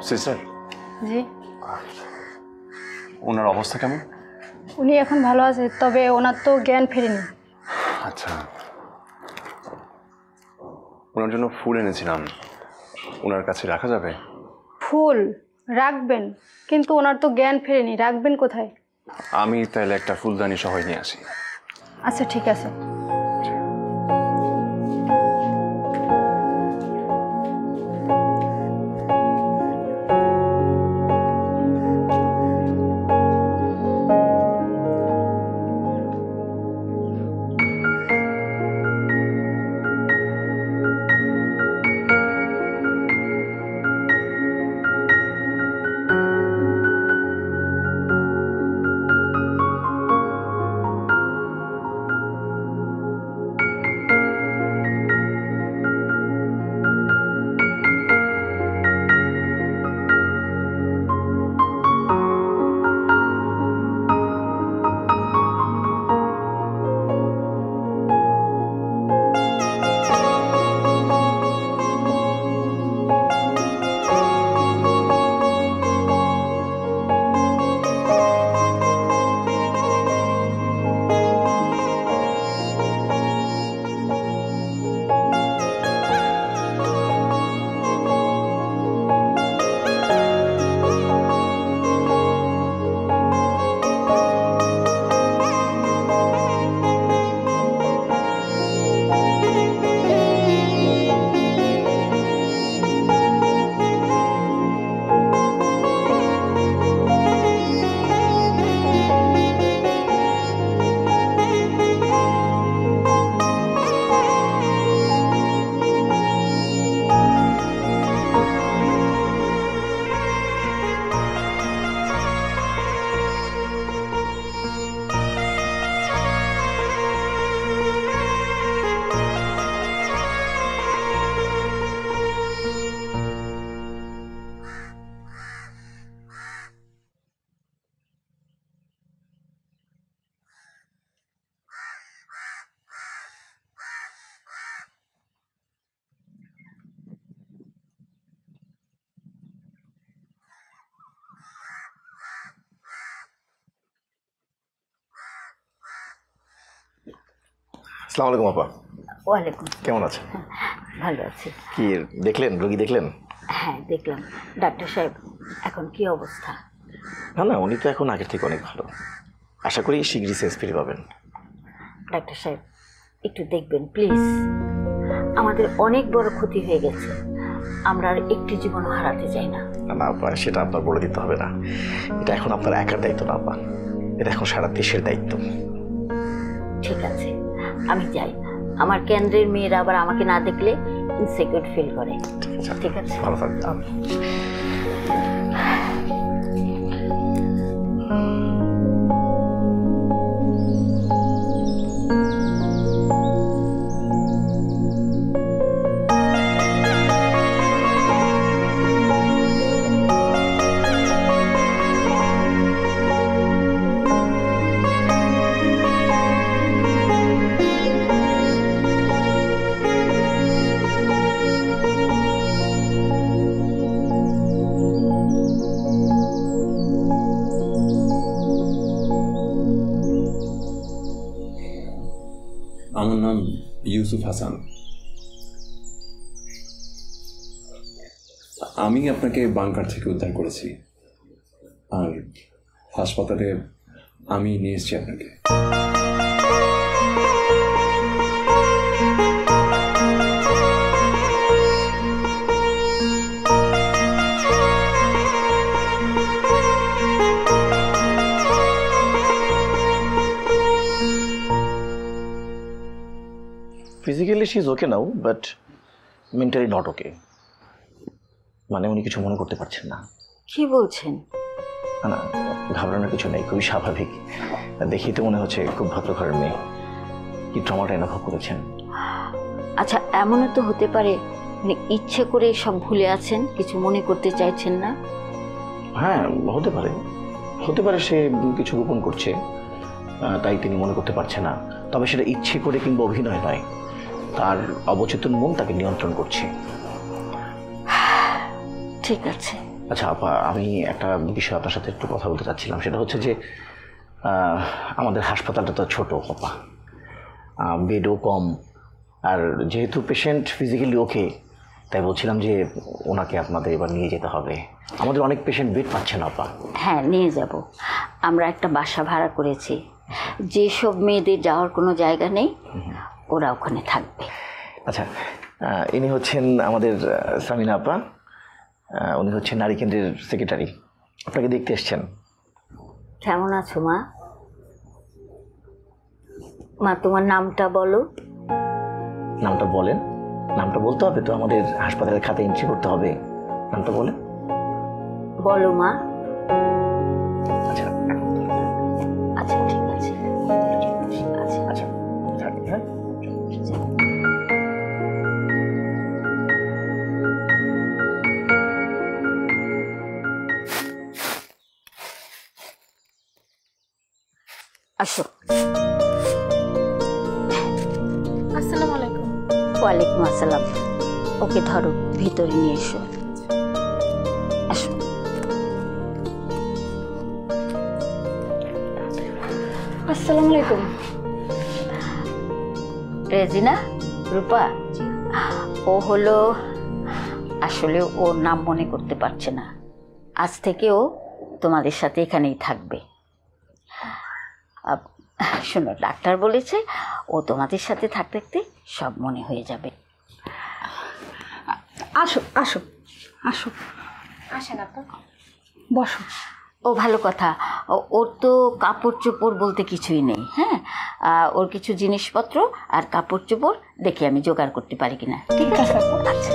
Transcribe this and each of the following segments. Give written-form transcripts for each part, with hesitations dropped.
Sister. জি। ওনার অবস্থা কেমন? উনি এখন ভালো আছে, তবে ওনার তো জ্ঞান ফেরেনি। আচ্ছা, ওনার জন্য ফুল এনেছিলাম, ওনার কাছে রাখা যাবে? ফুল রাখবেন, কিন্তু ওনার তো জ্ঞান ফেরেনি, রাখবেন কোথায়? আমি তাহলে একটা ফুলদানি সহ নিয়ে আসি। আচ্ছা ঠিক আছে। আসসালামু আলাইকুম আপা। ওয়ালাইকুম। কেমন আছেন? ভালো আছি। কি দেখলেন, রোগী দেখলেন? হ্যাঁ দেখলাম। ডাক্তার সাহেব এখন কি অবস্থা? না না, উনি তো এখন আগের থেকে অনেক ভালো, আশা করি শীঘ্রই সেন্স ফিরে পাবেন। ডাক্তার সাহেব একটু দেখবেন প্লিজ, আমাদের অনেক বড় ক্ষতি হয়ে গেছে, আমরা আর একটি জীবনও হারাতে চাই না। না আপা, সেটা আপনার বলে দিতে হবে না, এটা এখন আপনার একার দায়িত্ব না আপা, এটা এখন সারা দেশের দায়িত্ব। ঠিক আছে আমি যাই, আমার কেন্দ্রের মেয়েরা আবার আমাকে না দেখলে ইনসিকিউর ফিল করে। ঠিক আছে ভালো থাকবেন। আমার নাম ইউসুফ হাসান। আমি আপনাকে বাংকার থেকে উদ্ধার করেছি, আর হাসপাতালে আমি নিয়ে এসেছি আপনাকে। Physically she is okay now, but mentally not okay. মানে উনি কিছু মনে করতে পারছেন না। কি বলছেন? না না, ঘাবড়ানোর কিছু নেই, খুবই স্বাভাবিক। দেখেই তো মনে হচ্ছে খুব ভদ্র ঘরের মেয়ে। কি ট্রমাটা অনুভব করেছেন? আচ্ছা এমনও তো হতে পারে মানে ইচ্ছে করে সব ভুলে আছেন, কিছু মনে করতে চাইছেন না। হ্যাঁ হতে পারে, হতে পারে সে কিছু গোপন করছে, তাই তিনি মনে করতে পারছে না। তবে সেটা ইচ্ছে করে কিংবা অভিনয় নয়, তার অবচেতন মন তাকে নিয়ন্ত্রণ করছে। ঠিক আছে। আচ্ছা আপা, আমি একটা বিষয় আপনার সাথে একটু কথা বলতে চাচ্ছিলাম। সেটা হচ্ছে যে আমাদের হাসপাতালটা তো ছোটো আপা, বেডও কম, আর যেহেতু পেশেন্ট ফিজিক্যালি ওকে, তাই বলছিলাম যে ওনাকে আপনাদের এবার নিয়ে যেতে হবে। আমাদের অনেক পেশেন্ট বেড পাচ্ছে না আপা। হ্যাঁ, নিয়ে যাব। আমরা একটা বাসা ভাড়া করেছি, যেসব মেয়েদের যাওয়ার কোনো জায়গা নেই ওরা ওখানে থাকবে। আচ্ছা, ইনি হচ্ছেন আমাদের সামিনা আপা, উনি হচ্ছেন নারী কেন্দ্রের সেক্রেটারি, আপনাকে দেখতে এসছেন। কেমন আছো মা? মা, তোমার নামটা বলো। নামটা বলেন। নামটা বলতে হবে তো, আমাদের হাসপাতালের খাতে এন্ট্রি করতে হবে। নামটা বলেন। বলো মা। আচ্ছা আচ্ছা, ঠিক আছে। আচ্ছা আচ্ছা, থাকি, হ্যাঁ। আসো। আসসালামু আলাইকুম। ওয়ালাইকুম আসসালাম। ওকে ধরো, ভিতরে নিয়ে এসো। আসো। আসসালামু আলাইকুম। রেজিনা, রূপা, ও হলো, আসলে ওর নাম মনে করতে পারছে না। আজ থেকে ও তোমাদের সাথে এখানেই থাকবে। শোনো, ডাক্তার বলেছে ও তোমাদের সাথে থাকতে থাকতে সব মনে হয়ে যাবে। আসো আসো আসো, আসেন আপা, বসো। ও ভালো কথা, ওর তো কাপড় চোপড় বলতে কিছুই নেই। হ্যাঁ, ওর কিছু জিনিসপত্র আর কাপড় চোপড় দেখে আমি জোগাড় করতে পারি কিনা। ঠিক আছে? আচ্ছা।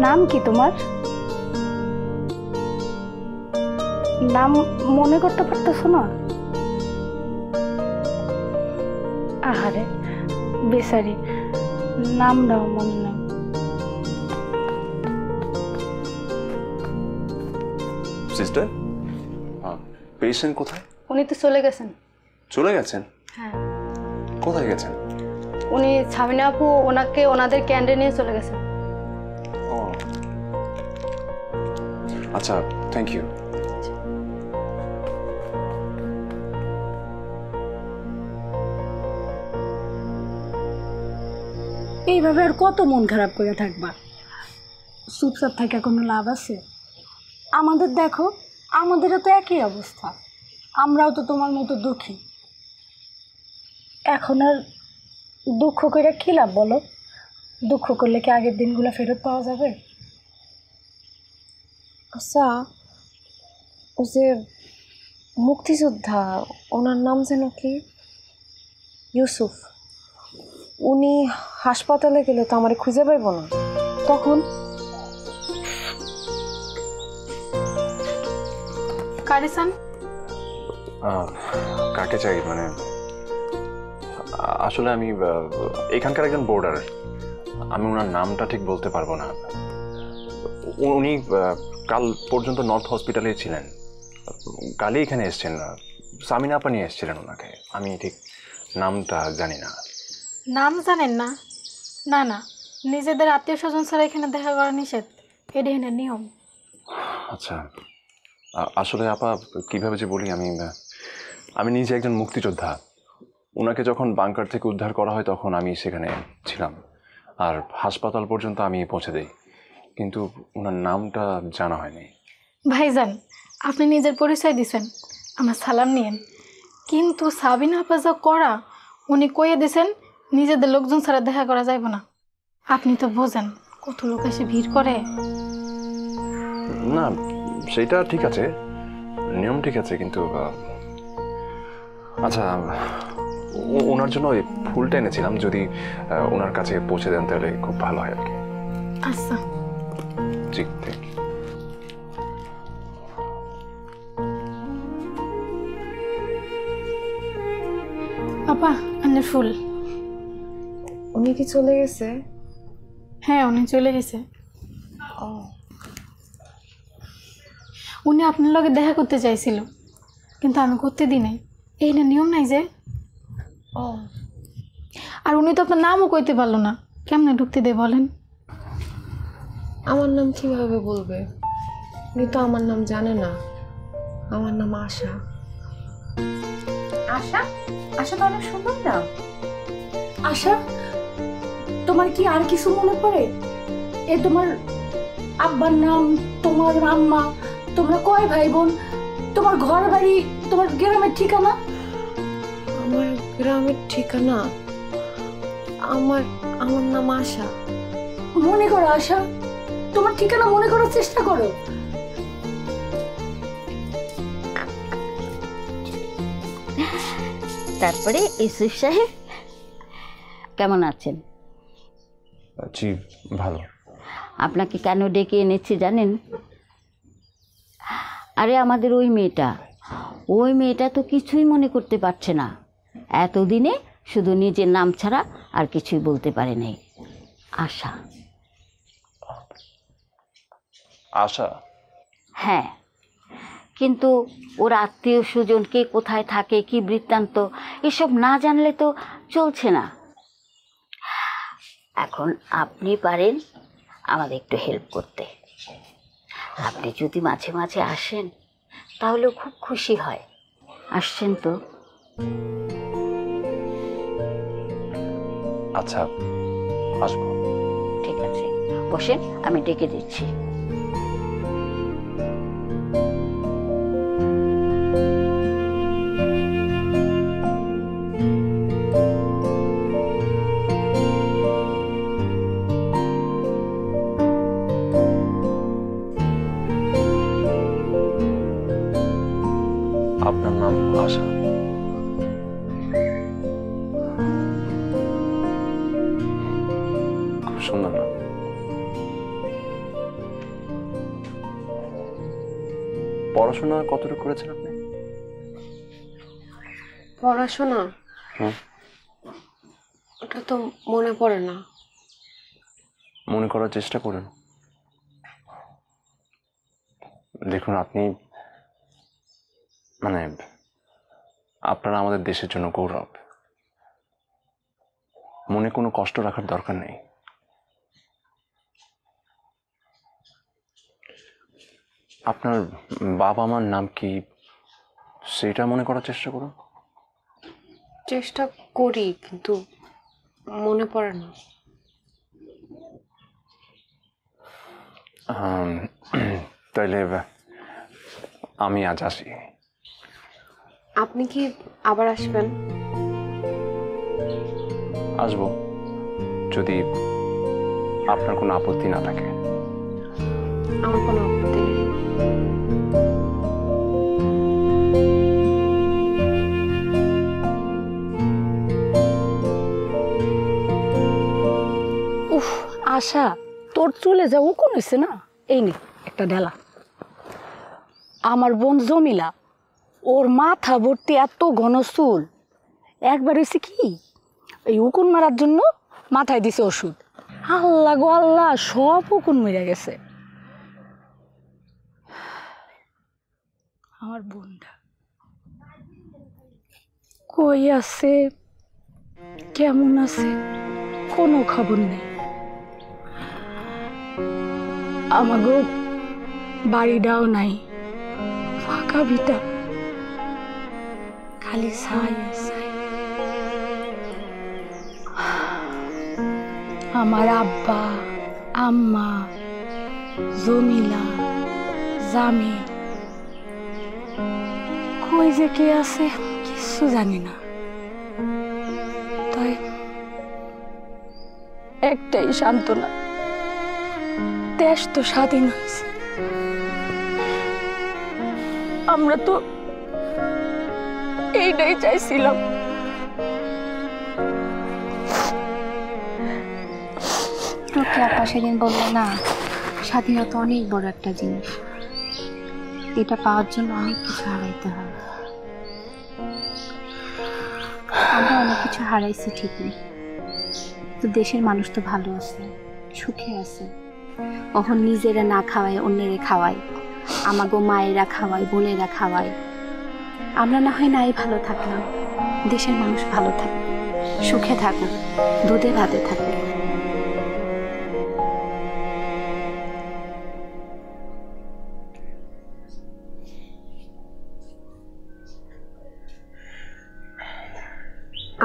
নাম কি তোমার? নাম মনে করতে পারতেছো না? আহারে বেচারি, নামটাও মনে নেই। সিস্টার, পেশেন্ট কোথায়? উনি তো চলে গেছেন। চলে গেছেন? হ্যাঁ। কোথায় গেছেন? উনি সামিনা আপু ওনাকে ওনাদের ক্যান্ডে নিয়ে চলে গেছেন। ও আচ্ছা, থ্যাংক ইউ। এইভাবে আর কত মন খারাপ করে থাকবা? চুপচাপ থাকা কোনো লাভ আছে? আমাদের দেখো, আমাদেরও তো একই অবস্থা, আমরাও তো তোমার মতো দুঃখী। এখন আর দুঃখ করে কী লাভ বলো? দুঃখ করলে কি আগের দিনগুলো ফেরত পাওয়া যাবে? আচ্ছা, ও যে মুক্তিযোদ্ধা, ওনার নাম যেন কি? ইউসুফ। উনি হাসপাতালে গেলে তো আমার খুঁজে পাইব না, তখন কারিসান কাকে চাই মানে, আসলে আমি এখানকার একজন বোর্ডার, আমি ওনার নামটা ঠিক বলতে পারবো না। উনি কাল পর্যন্ত নর্থ হসপিটালে ছিলেন, কালই এখানে এসছেন। সামিনা আপা নিয়ে এসেছিলেন ওনাকে, আমি ঠিক নামটা জানি না। নাম জানেন না? না না, নিজেদের আত্মীয় স্বজন ছাড়া এখানে দেখা করা নিষেধ, এটা এখানে নিয়ম। আচ্ছা, আসলে আপা কিভাবে যে বলি, আমি নিজে একজন মুক্তিযোদ্ধা। ওনাকে যখন বাংকার থেকে উদ্ধার করা হয় তখন আমি সেখানে ছিলাম, আর হাসপাতাল পর্যন্ত আমি পৌঁছে দিই, কিন্তু ওনার নামটা জানা হয়নি। ভাইজান, আপনি নিজের পরিচয় দিছেন, আমার সালাম নিয়েন, কিন্তু সাবিনা আপা যা করা, উনি কইয়ে দিছেন নিজেদের লোকজন ছাড়া দেখা করা যাইব না। আপনি তো বোঝেন কত লোক এসে ভিড় করে। না, সেটা ঠিক আছে, নিয়ম ঠিক আছে, কিন্তু আচ্ছা, ওনার জন্য ওই ফুলটা এনেছিলাম, যদি ওনার কাছে পৌঁছে দেন তাহলে খুব ভালো হয় আর কি। আচ্ছা। জি, থ্যাংক ইউ। আপা, আন্নের ফুল। উনি কি চলে গেছে? হ্যাঁ, উনি চলে গেছে। ও, উনি আপনার লগে দেখা করতে চাইছিল, কিন্তু আমি করতে দিই নাই। এই না নিয়ম নাই যে। ও, আর উনি তো আপনার নামও কইতে পারলো না, কেমনে ঢুকতে দে বলেন? আমার নাম কিভাবে বলবে? উনি তো আমার নাম জানে না। আমার নাম আশা। আশা? আশা তো অনেক সুন্দর নাম। আশা, তোমার কি আর কিছু মনে পড়ে? এ তোমার আব্বার নাম, তোমার আম্মা, তোমরা কয় ভাই বোন, তোমার ঘর বাড়ি, তোমার গ্রামের ঠিকানা? আমার গ্রামের ঠিকানা, আমার নাম আশা। মনে করো আশা, তোমার ঠিকানা মনে করার চেষ্টা করো। তারপরে ইউসুফ সাহেব কেমন আছেন? জি ভালো। আপনাকে কেন ডেকে এনেছি জানেন? আরে আমাদের ওই মেয়েটা তো কিছুই মনে করতে পারছে না। এতদিনে শুধু নিজের নাম ছাড়া আর কিছুই বলতে পারে নাই। আশা। আশা? হ্যাঁ, কিন্তু ওর আত্মীয় স্বজন কে কোথায় থাকে, কি বৃত্তান্ত, এসব না জানলে তো চলছে না। এখন আপনি পারেন আমাদের একটু হেল্প করতে। আপনি যদি মাঝে মাঝে আসেন তাহলে খুব খুশি হয়। আসছেন তো? আচ্ছা, আসবো। ঠিক আছে, বসেন, আমি ডেকে দিচ্ছি। আপনার নাম আশা? খুব সুন্দর নাম। পড়াশোনা কতটুকু করেছেন আপনি? পড়াশোনা? ওটা তো মনে পড়ে না। মনে করার চেষ্টা করুন। দেখুন, আপনি আপনারা আমাদের দেশের জন্য গৌরব। মনে কোনো কষ্ট রাখার দরকার নেই। আপনার বাবা মার নাম কি সেটা মনে করার চেষ্টা করুন। চেষ্টা করি, কিন্তু মনে পড়ে না। তাইলে আমি আজ আসি। আপনি কি আবার আসবেন? আসবো, যদি আপনার কোনো আপত্তি না থাকে। আমার কোনো আপত্তি নেই। উফ আশা, তোর চলে যাও কোন হয়েছে না? এই নে একটা ঢেলা। আমার বোন জমিলা, ওর মাথা ভর্তি এত ঘন চুল। একবার হয়েছে কি, এই উকুন মারার জন্য মাথায় দিছে ওষুধ। আল্লাহ গো আল্লাহ, সব উকুন মেরে গেছে। আমার বোনটা কই আছে, কেমন আছে, কোনো খবর নেই। আমাগো বাড়িটাও নাই, ফাঁকা ভিটা, খালি ছাই ছাই। আমার আব্বা আম্মা জমিলা জামি কই যে কে আছে কিছু জানি না। তাই একটাই সান্ত্বনা, দেশ তো স্বাধীন হয়েছে। আমরা তো এইটাই চাইছিলাম। তোকে আপা সেদিন বললো না, স্বাধীনতা অনেক বড় একটা জিনিস, এটা পাওয়ার জন্য অনেক কিছু হারাইতে হয়। আমরা অনেক কিছু হারাইছি ঠিকই, তো দেশের মানুষ তো ভালো আছে, সুখে আছে। কখন নিজেরা না খাওয়ায় অন্যেরা খাওয়ায়, আমাগো মায়েরা খাওয়ায়, বোনেরা খাওয়ায়। আমরা না হয় নাই ভালো থাকলাম, দেশের মানুষ ভালো থাকে, সুখে থাকুক, দুধে ভাতে থাকুক।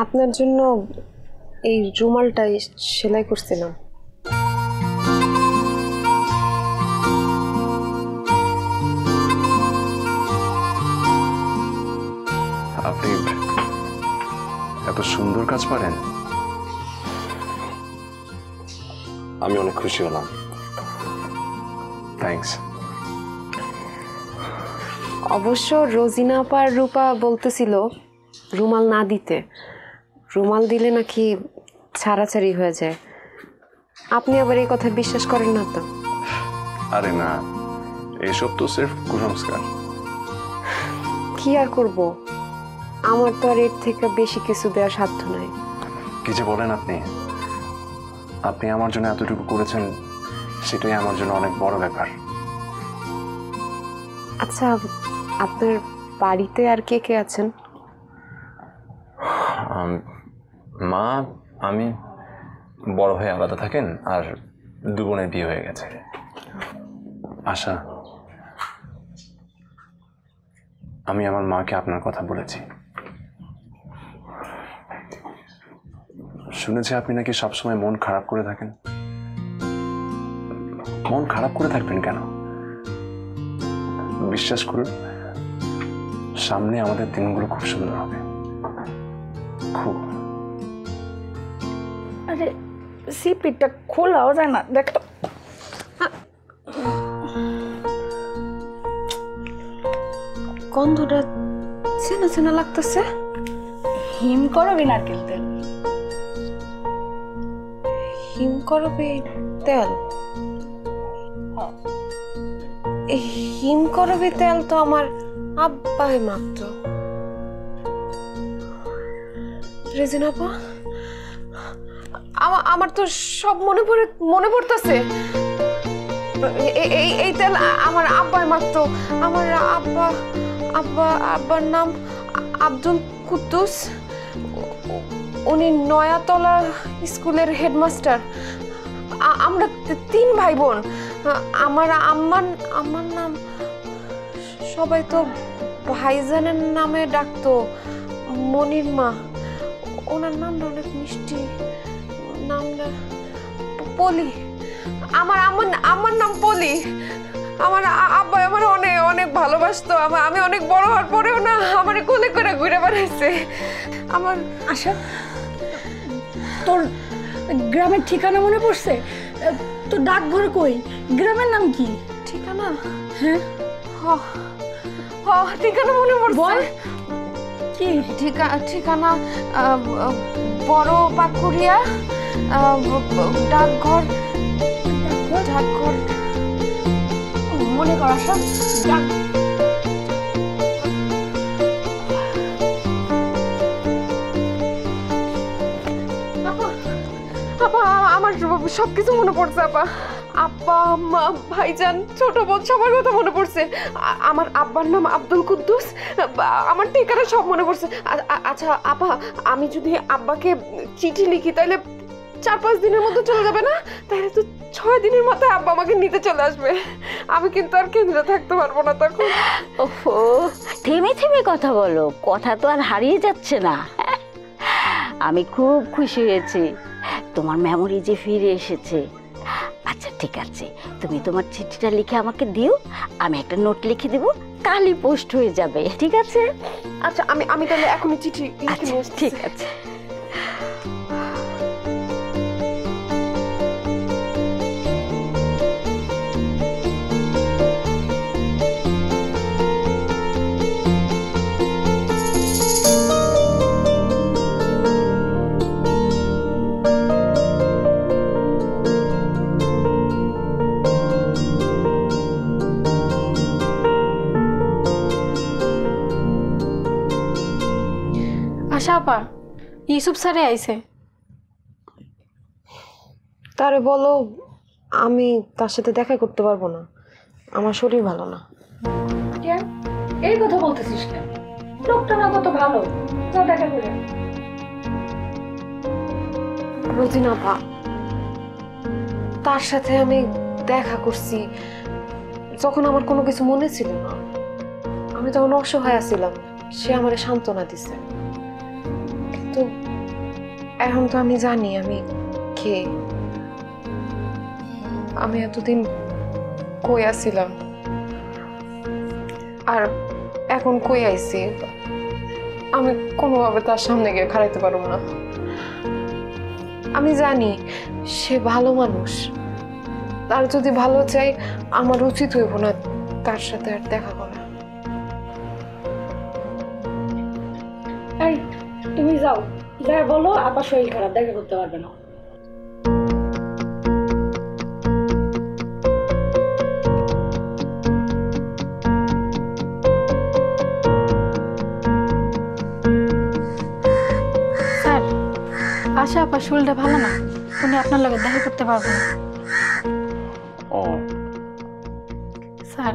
আপনার জন্য এই রুমালটা সেলাই করছিলাম। আপনি এত সুন্দর কাজ পারেন, আমি অনেক খুশি হলাম। থ্যাঙ্কস। অবশ্য রোজিনা আপার রূপা বলতেছিল রুমাল না দিতে, রুমাল দিলে নাকি ছাড়াছাড়ি হয়ে যায়। আপনি আবার এই কথা বিশ্বাস করেন না তো? আরে না, এসব তো সির্ফ কুসংস্কার। কি আর করব, আমার তো আর এর থেকে বেশি কিছু দেওয়ার সাধ্য নাই। কি যে বলেন আপনি! আপনি আমার জন্য এতটুকু করেছেন, সেটাই আমার জন্য অনেক বড় ব্যাপার। আচ্ছা, আপনার বাড়িতে আর কে কে আছেন? মা, আমি, বড় ভাই আলাদা থাকেন, আর দু বোনের বিয়ে হয়ে গেছে। আশা, আমি আমার মাকে আপনার কথা বলেছি। শুনেছি আপনি নাকি সবসময় মন খারাপ করে থাকেন। মন খারাপ করে থাকবেন কেন? বিশ্বাস করুন, সামনে আমাদের দিনগুলো খুব সুন্দর হবে, খুব। আরে সিপিটা খোলাও যায় না, দেখ তো। গন্ধটা চেনা চেনা লাগতেছে। হিম করবি নারকেল তেল। হিম করবি তেল? এই হিম করবি তেল তো আমার আব্বাই মাত্র। রেজিনা আপা, আমার তো সব মনে পড়তেছে। এই তেল আমার আব্বাই মাত্র। আমার আব্বার নাম আব্দুল কুদ্দুস। উনি নয়াতলা স্কুলের হেডমাস্টার। আমরা 3 ভাই বোন। আমার আম্মার নাম সবাই তো ভাইজানের নামে ডাকতো, মনির মা। ওনার নামটা অনেক মিষ্টি, নামটা পলি। আমার নাম পলি। আমার আব্বা আমার অনেক ভালোবাসতো। আমি অনেক বড় হওয়ার পরেও না আমার কোলে করে ঘুরে বেড়াইছে। আমার আশা, তোর গ্রামের ঠিকানা মনে পড়ছে? তোর ডাকঘর কই? গ্রামের নাম কি? ঠিকানা? হ্যাঁ ঠিকানা মনে পড়ছে। কি ঠিকানা? বড় পাকুড়িয়া, ডাকঘর। মনে কর আশা, আমার সবকিছু মনে পড়ছে আপা। আব্বা, আম্মা, ভাইজান, ছোট বোন, সবার কথা মনে পড়ছে। আমার আব্বার নাম আব্দুল কুদ্দুস। আমার ঠিকানা সব মনে পড়ছে। আচ্ছা আপা, আমি যদি আব্বাকে চিঠি লিখি তাহলে 4-5 দিনের মধ্যে চলে যাবে না? তাহলে তো 6 দিনের মাথায় আব্বা আমাকে নিতে চলে আসবে। আমি কিন্তু আর কেন্দ্রে থাকতে পারবো না তখন। ওহো, থেমে থেমে কথা বলো, কথা তো আর হারিয়ে যাচ্ছে না। আমি খুব খুশি হয়েছি তোমার মেমোরি যে ফিরে এসেছে। আচ্ছা ঠিক আছে, তুমি তোমার চিঠিটা লিখে আমাকে দিও, আমি একটা নোট লিখে দেবো, কালই পোস্ট হয়ে যাবে। ঠিক আছে? আচ্ছা, আমি তাহলে এখনই চিঠি লিখে নিয়ে আসছি। ঠিক আছে। আশা আপা, ইউসুফ স্যারে আইছে। তারে বলো আমি তার সাথে দেখা করতে পারবো না, আমার শরীর ভালো না। কেন এই কথা বলতেছিস কেন? লোকটা না কত ভালো, যা দেখা করে। রোজিনা আপা, তার সাথে আমি দেখা করছি যখন আমার কোনো কিছু মনে ছিল না। আমি তখন অসহায় ছিলাম, সে আমারে সান্ত্বনা দিছে। কিন্তু এখন তো আমি জানি আমি কে। আমি এতদিন কই আসছিলাম আর এখন কই আইছি, আমি কোনোভাবে তার সামনে গিয়ে খাড়াইতে পারবো না। আমি জানি সে ভালো মানুষ, তার যদি ভালো চাই আমার উচিত হইব না তার সাথে আর দেখা করা। এই তুমি যাও, যা বলো আপা শরীর খারাপ, দেখা করতে পারবে না। স্যার, আশা আপা শরীরটা ভালো না, উনি আপনার লগে দেখা করতে পারবেন না। ও স্যার,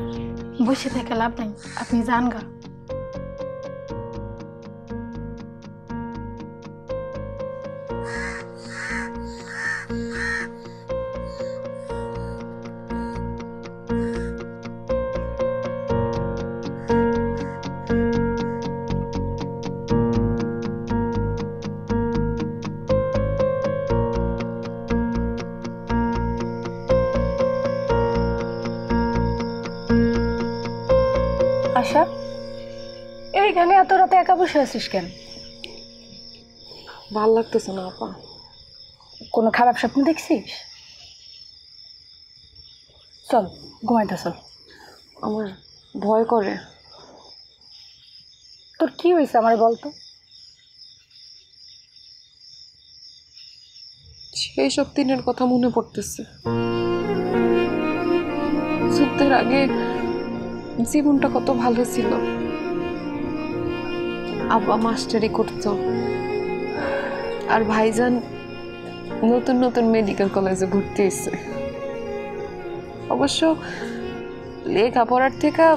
বসে থেকে লাভ নেই, আপনি যান গা। আশা, এইখানে এত রাতে একা বসে আছিস কেন? ভাল লাগতেছে না আপা। কোনো খারাপ স্বপ্ন দেখছিস? চল ঘুমাইতে চল। আমার ভয় করে। তোর কি হয়েছে আমার বলতো? সেই সব দিনের কথা মনে পড়তেছে। যুদ্ধের আগে জীবনটা কত ভালো ছিল। আব্বা মাস্টারি করতো আর ভাইজান নতুন নতুন মেডিকেল কলেজে ভর্তি হয়েছে। অবশ্য লেখাপড়ার থেকে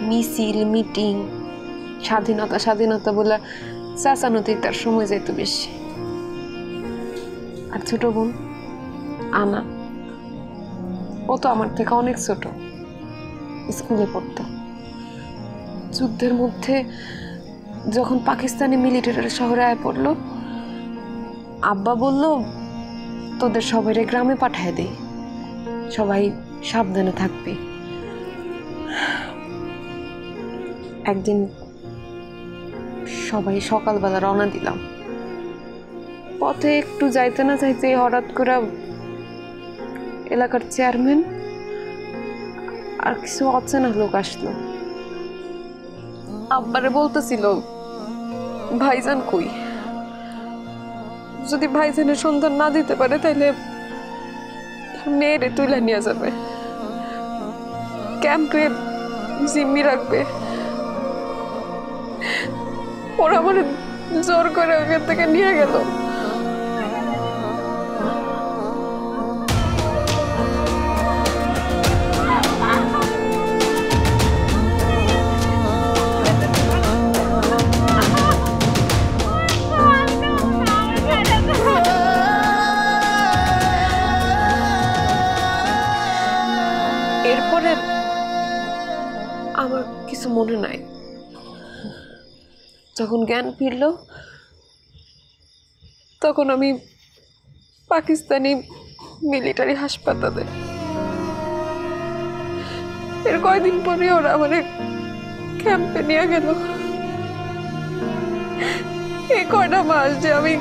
মিছিল মিটিং স্বাধীনতা স্বাধীনতা বলে চাচানোতেই তার সময় যেত বেশি। আর ছোট বোন আনা, ও তো আমার থেকে অনেক ছোট, স্কুলে পড়তো। যুদ্ধের মধ্যে যখন পাকিস্তানি মিলিটারি শহরে আয় পড়লো, আব্বা বলল তোদের সবাই গ্রামে পাঠায় দেই, সবাই সাবধানে থাকবে। একদিন সবাই সকালবেলা রওনা দিলাম। পথে একটু যাইতে না যাইতে হঠাৎ করে এলাকার চেয়ারম্যান আর কিছু অচেনা লোক আসলো। আব্বারে বলতেছিল ভাইজান কই, যদি ভাইজানের সন্ধান না দিতে পারে তাইলে মেয়েরে তুলে নিয়ে যাবে, ক্যাম্পে জিম্মি রাখবে। ওরা আমার জোর করে ওখান থেকে নিয়ে গেল। এরপরে আমার কিছু মনে নাই। যখন জ্ঞান ফিরল তখন আমি পাকিস্তানি মিলিটারি হাসপাতালে। এর কয়দিন পরে ওরা আমার ক্যাম্পে নিয়ে গেল। এই কয়টা মাস যে আমি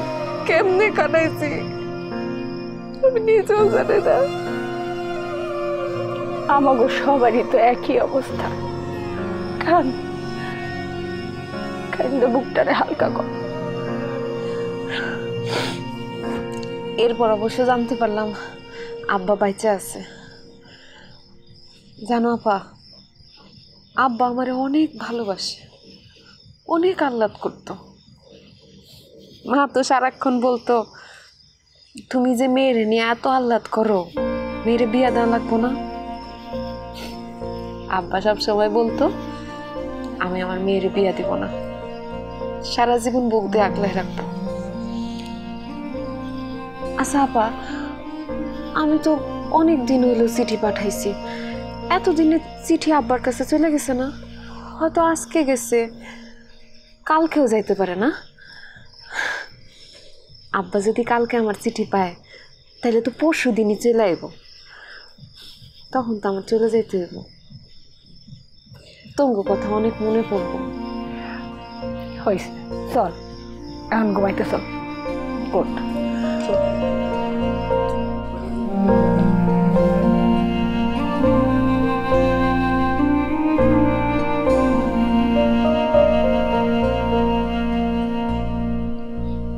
কেমনে কাটাইছি আমি নিজেও জানি না। আমাগো সবারই তো একই অবস্থা। কারণ বুকটারে হালকা কর। এরপর অবশ্য জানতে পারলাম আব্বা বাইচে আছে। জানো আপা, আব্বা আমারে অনেক ভালোবাসে, অনেক আহ্লাদ করতো। মা তো সারাক্ষণ বলতো তুমি যে মেয়ের নিয়ে এত আহ্লাদ করো, মেয়েরে বিয়া দেওয়া লাগবো না। আব্বা সব সময় বলতো আমি আমার মেয়ের বিয়া দিব না, সারা জীবন বুক দিয়ে আগলে রাখবো। আচ্ছা আপা, আমি তো অনেক দিন হইলো চিঠি পাঠাইছি, এতদিনে চিঠি আব্বার কাছে চলে গেছে না? হয়তো আজকে গেছে, কালকেও যাইতে পারে না? আব্বা যদি কালকে আমার চিঠি পায় তাহলে তো পরশু দিনই চলে আইব, তখন তো আমার চলে যেতে হইব। তোমার কথা অনেক মনে পড়বো। হয়েছে, চল এখন ঘুমাইতে চল। কোট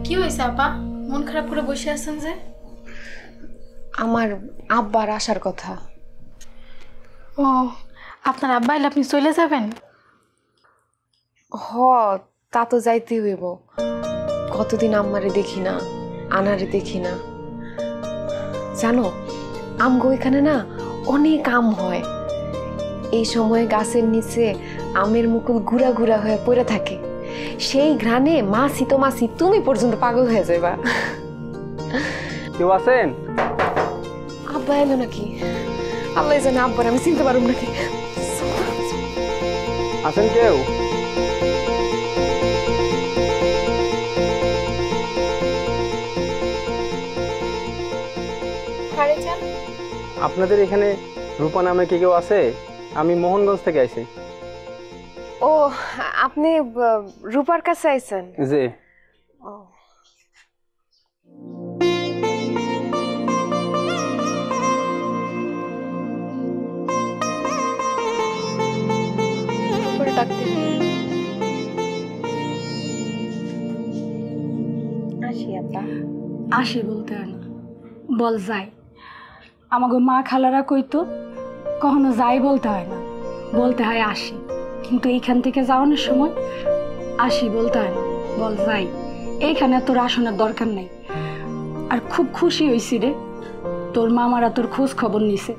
কি হয়েছে আপা, মন খারাপ করে বসে আছেন যে? আমার আব্বার আসার কথা। ও, আপনার আব্বা এলে আপনি চলে যাবেন? হ, তা তো যাইতে হইব। কতদিন আম্মারে দেখি না, আনারে দেখি না। জানো, আমগো এখানে না অনেক আম হয়। এই সময় গাছের নিচে আমের মুকুল গুড়া গুড়া হয়ে পড়ে থাকে। সেই ঘ্রাণে মাছি তো মাছি, তুমি পর্যন্ত পাগল হয়ে যাবা। কেউ আছেন? আব্বা এলো নাকি? আল্লাহ জানে, আব্বার আমি চিনতে পারব নাকি। আছেন কেউ? আপনাদের এখানে রূপা নামে কি কেউ আছে? আমি মোহনগঞ্জ থেকে আইছি। ও, আপনি রূপার কাছে আইছেন? জি। আসি বলতে হয় না, বল যাই। আমাকে মা খালারা কইতো কখনো যাই বলতে হয় না, বলতে হয় আসি। কিন্তু এইখান থেকে যাওয়ানোর সময় আসি বলতে হয় না, বল যাই। এইখানে তোর আসনের দরকার নেই। আর খুব খুশি হয়েছি রে, তোর মামারা তোর খোঁজ খবর নিছে।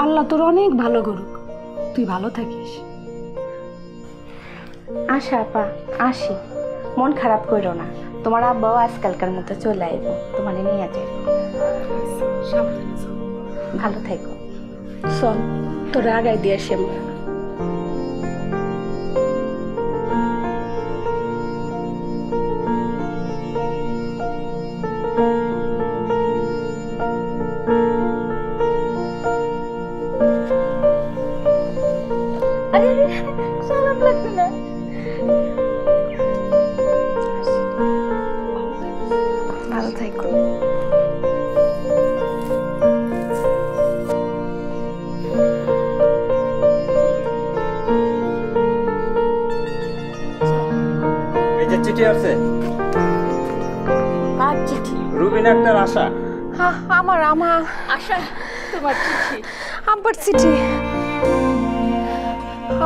আল্লাহ তোর অনেক ভালো করুক, তুই ভালো থাকিস। আশা আপা, আসি, মন খারাপ করো না। তোমার আব্বাও আজকালকার মতো চলে আইব, তোমার নিয়ে যাইব। ভালো থাকো। চল তোর আগাই দিয়ে আসি আমরা। সালাম লাগবে না। ভালো থাকো। এই যে চিঠি আছে, কার চিঠি? রুবিন আক্তার আশা। আমার আশা, তোমার চিঠি। আব্বার চিঠি।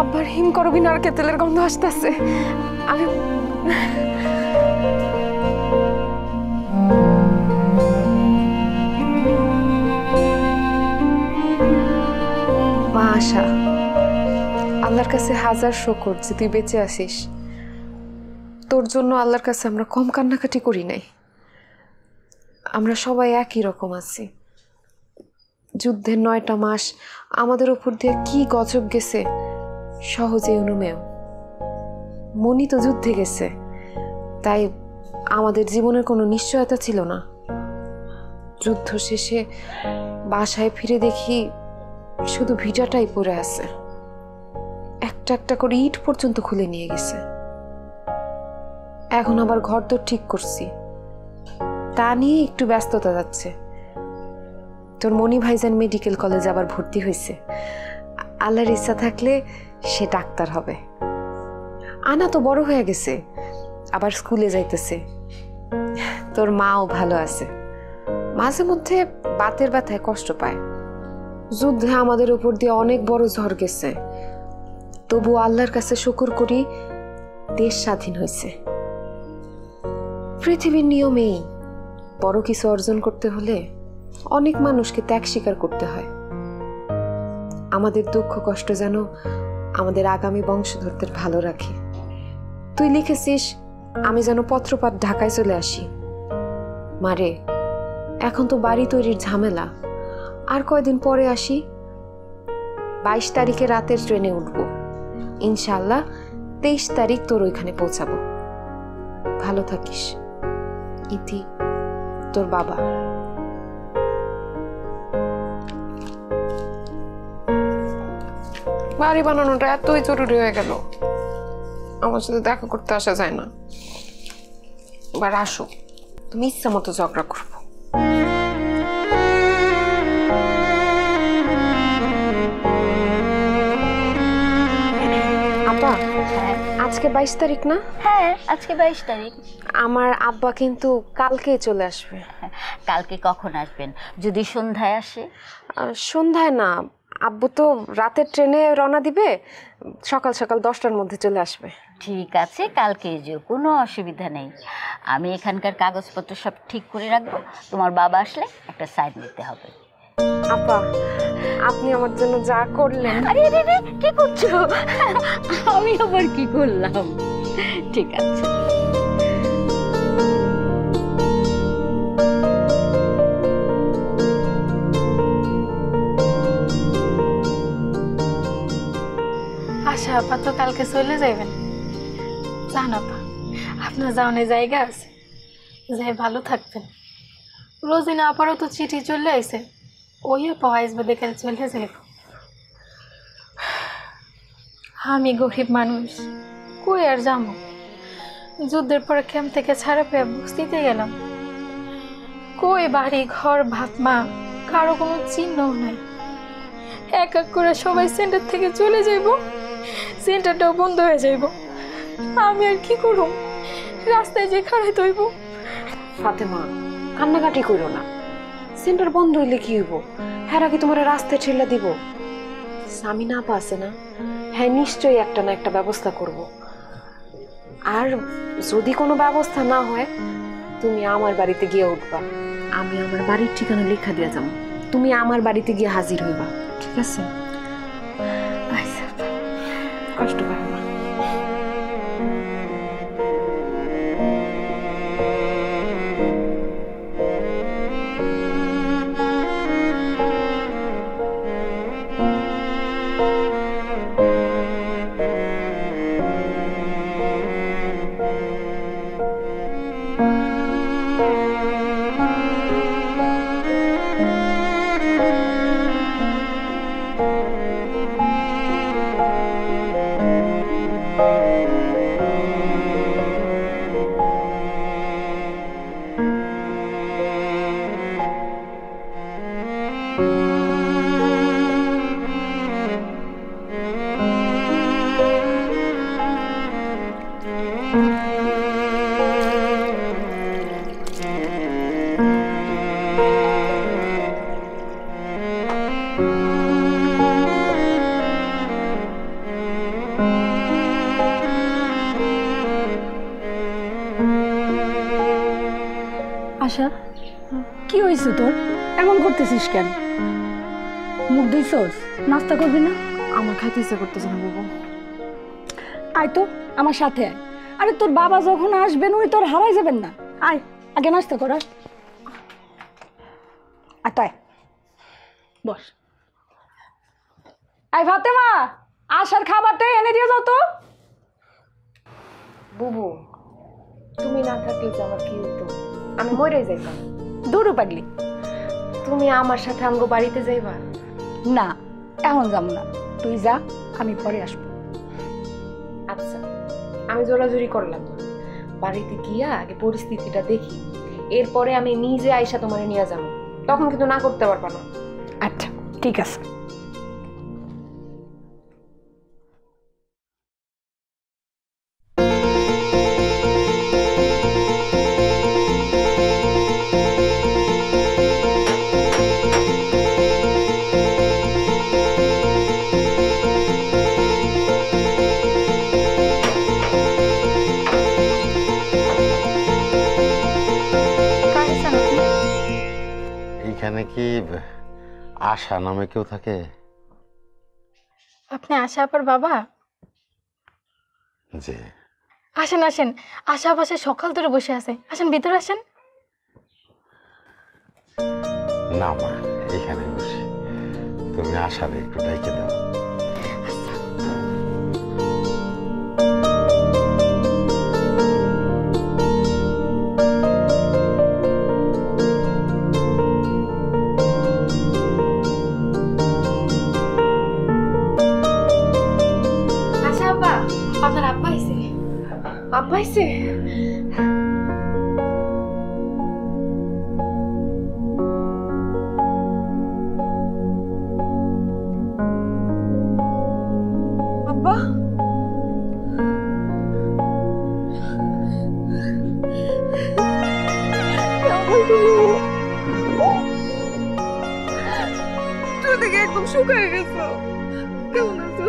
আব্বার হিম করবিন আর কেতেলের গন্ধ আসতেছে। আমি মা আশা, আল্লাহর কাছে হাজার শুকর যে তুই বেঁচে আছিস। তোর জন্য আল্লাহর কাছে আমরা কম কান্নাকাটি করি নাই। আমরা সবাই একই রকম আছি। যুদ্ধের 9টা মাস আমাদের উপর দিয়ে কি গজব গেছে সহজে অনুমেয়। মনি তো যুদ্ধে গেছে, তাই আমাদের জীবনের কোনো নিশ্চয়তা ছিল না। যুদ্ধ শেষে বাসায় ফিরে দেখি শুধু ভিটাটাই পড়ে আছে, একটা একটা করে ইট পর্যন্ত খুলে নিয়ে গেছে। এখন আবার ঘর তো ঠিক করছি, তা নিয়ে একটু ব্যস্ততা যাচ্ছে। তোর মনি ভাইজান মেডিকেল কলেজে আবার ভর্তি হয়েছে। আল্লাহর ইচ্ছা থাকলে সে ডাক্তার হবে। আনা তো বড় হয়ে গেছে, আবার স্কুলে যাইতেছে। তোর মাও ভালো আছে, মাঝে মধ্যে বাতের ব্যথায় কষ্ট পায়। যুদ্ধে আমাদের উপর দিয়ে অনেক বড় ঝড় গেছে, তবু আল্লাহর কাছে শুকর করি দেশ স্বাধীন হয়েছে। পৃথিবীর নিয়মেই বড় কিছু অর্জন করতে হলে অনেক মানুষকে ত্যাগ স্বীকার করতে হয়। আমাদের দুঃখ কষ্ট যেন আমাদের আগামী বংশধরদের ভালো রাখে। তুই লিখেছিস আমি যেন পত্রপাঠ ঢাকায় চলে আসি। মারে, এখন তো বাড়ি তৈরির ঝামেলা, আর কয়দিন পরে আসি। 22 তারিখে রাতের ট্রেনে উঠব, ইনশাল্লাহ 23 তারিখ তোর ওইখানে পৌঁছাবো। ভালো থাকিস। ইতি। তোর বাবা। বাড়ি বানানোটা এতই জরুরি হয়ে গেল, আমার সাথে দেখা করতে আসা যায় না। এবার আসো, তুমি ইচ্ছা মতো ঝগড়া করবো। আপা, আজকে 22 তারিখ না? হ্যাঁ, আজকে 22 তারিখ। আমার আব্বা কিন্তু কালকে চলে আসবে। কালকে কখন আসবেন? যদি সন্ধ্যায় আসে? সন্ধ্যায় না, আব্বু তো রাতের ট্রেনে রওনা দিবে, সকাল সকাল 10টার মধ্যে চলে আসবে। ঠিক আছে, কালকে যে কোনো অসুবিধা নেই। আমি এখানকার কাগজপত্র সব ঠিক করে রাখবো। তোমার বাবা আসলে একটা সাইন নিতে হবে। আপা, আপনি আমার জন্য যা করলেন। আরে রে রে, কি করছো? আমি আবার কি করলাম? ঠিক আছে। আশা আপা তো কালকে চলে যাবেন। জান আপা, আপনার যাওয়ার জায়গা আছে, যাই ভালো থাকবেন। রোজিনা আপারও তো চিঠি চলে আইছে, ওই আপা আসবে দেখে চলে যাইব। আমি গরিব মানুষ, কই আর যাবো? যুদ্ধের পরে ক্যাম্প থেকে ছাড়া পেয়ে বস্তিতে গেলাম। কই বাড়ি ঘর ভাত মা, কারো কোনো চিহ্নও নাই। এক এক করে সবাই সেন্টার থেকে চলে যাইব, সেন্টারটাও বন্ধ হয়ে যাইব। আমি আর কি করব? রাস্তায় যে খাড়াই তৈব। ফাতেমা, কান্নাকাটি করো না। সেন্টার বন্ধ হইলে কি হইব? হ্যাঁ, কি তোমার রাস্তায় ঠেলা দিব? সামিনা আপা আছে না, হ্যাঁ নিশ্চয়ই একটা না একটা ব্যবস্থা করব। আর যদি কোনো ব্যবস্থা না হয়, তুমি আমার বাড়িতে গিয়ে উঠবা। আমি আমার বাড়ির ঠিকানা লেখা দিয়ে যাবো, তুমি আমার বাড়িতে গিয়ে হাজির হইবা, ঠিক আছে? আচ্ছা, কষ্ট করো না। আশা, কি হয়েছে তোর? এমন করতেছিস কেন? মুখ ধুইছস? নাস্তা করবি না? আমার খাইতে ইচ্ছা করতেছে না বাবু। আয় তো আমার সাথে আয়। আরে তোর বাবা যখন আসবেন উনি তোর হারাই যাবেন না। আয়, আগে নাস্তা কর। আয় তাই বস। আয় ফাতেমা, আশার খাবারটা এনে দিয়ে যাও তো। বুবু, তুমি না থাকলে যে আমার কি হতো? আমি মরে যাইতাম। দূরও পাগলি, তুমি আমার সাথে আমগো বাড়িতে যাইবা? না, এখন যাব না, তুই যা, আমি পরে আসবো। আচ্ছা, আমি জোরাজুরি করলাম না, বাড়িতে গিয়া আগে পরিস্থিতিটা দেখি, এরপরে আমি নিজে আইসা তোমার নিয়ে যাবো, তখন কিন্তু না করতে পারবা না। আচ্ছা ঠিক আছে। এখানে কি আশা নামে কেউ থাকে? আপনি আশা আপার বাবা? জি। আসেন আসেন, আশা পাশে সকাল ধরে বসে আছে, আসেন ভিতরে আসেন। না মা, এখানে বসি, তুমি আশারে একটু ডাইকে দাও। তুই দেখে একদম শুকায় গেছো। কেমন আছো?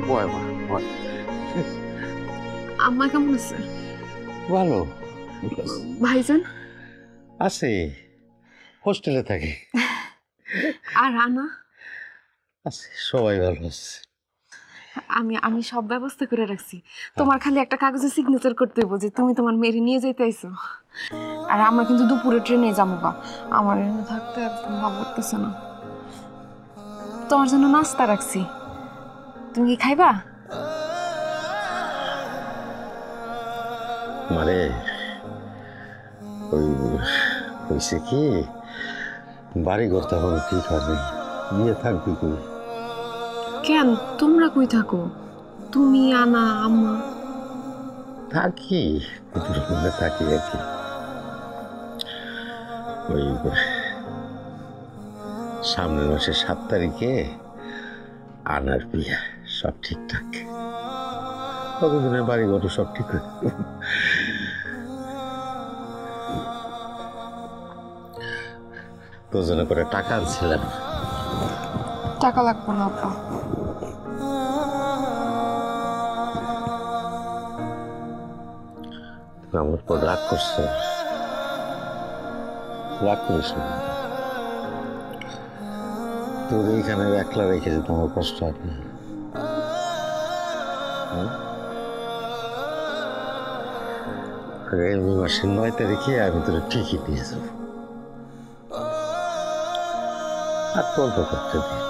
বয় মা বয়। আম্মা কেমন আছে? ভালো ভাইজান আছে, হোস্টেলে থাকে। আর রানা? আছে, সবাই ভালো আছে। আমি আমি সব ব্যবস্থা করে রাখছি। তোমার খালি একটা কাগজে সিগনেচার করতে হইব যে তুমি তোমার মেয়েরে নিয়ে যেতে আইছো। আর আমরা কিন্তু দুপুরে ট্রেনে যাবো গা। আমার এখানে থাকতে একদম ভালো লাগতেছে না। তোমার জন্য নাস্তা রাখছি, তুমি কি খাইবা? মানে ওই হয়েছে কি, বাড়ি করতে হবে, কি করবে, বিয়ে থাকবি কই? কেন তোমরা কই থাকো? তুমি, আনা, আম্মা? থাকি, থাকি আর কি। ওই সামনের মাসের 7 তারিখে আনার বিয়ে, সব ঠিকঠাক। কতদিনে বাড়ি ঘর সব ঠিক হয়ে তোর জন্য করে টাকা আনছিলাম। টাকা লাগবে না আপা। আমার পর রাগ করছে, রাগ করিস না। তোর এইখানে একলা রেখে যেতে আমার কষ্ট হয় না। আগামী মাসের 9 তারিখে আমি তোর ঠিকই দিয়ে যাবো। আর গল্প করতে দিই।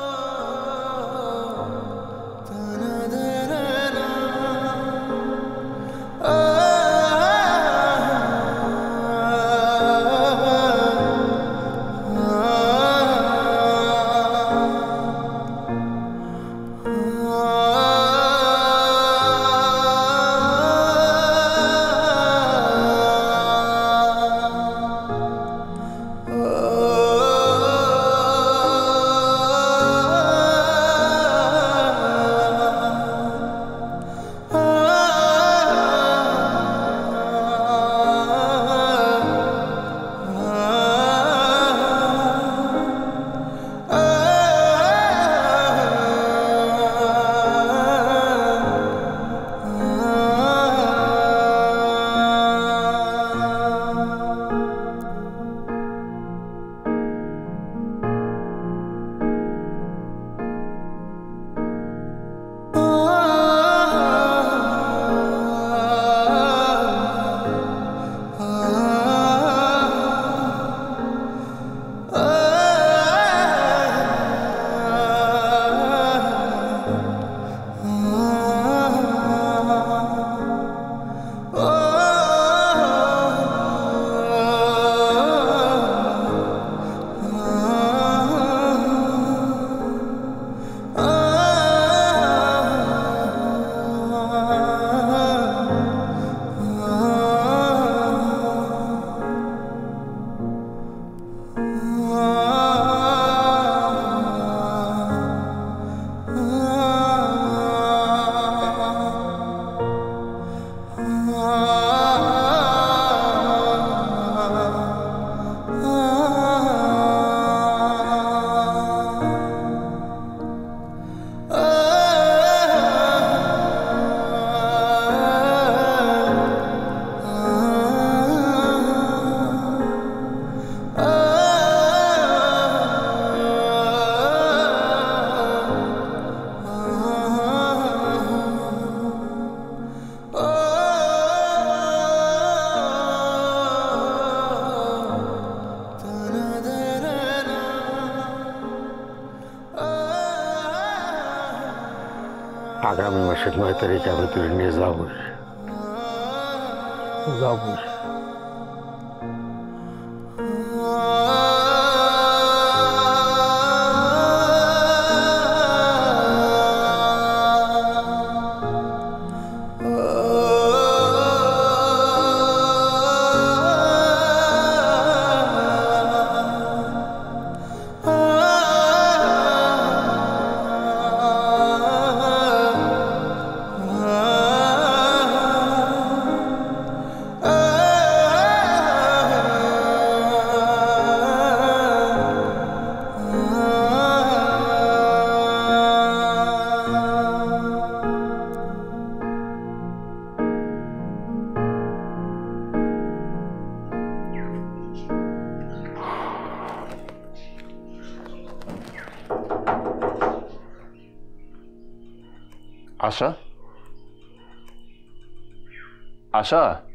আগামী মাসের 9 তারিখে আমি তুই নিয়ে যাবো। Oh আশা? আশা?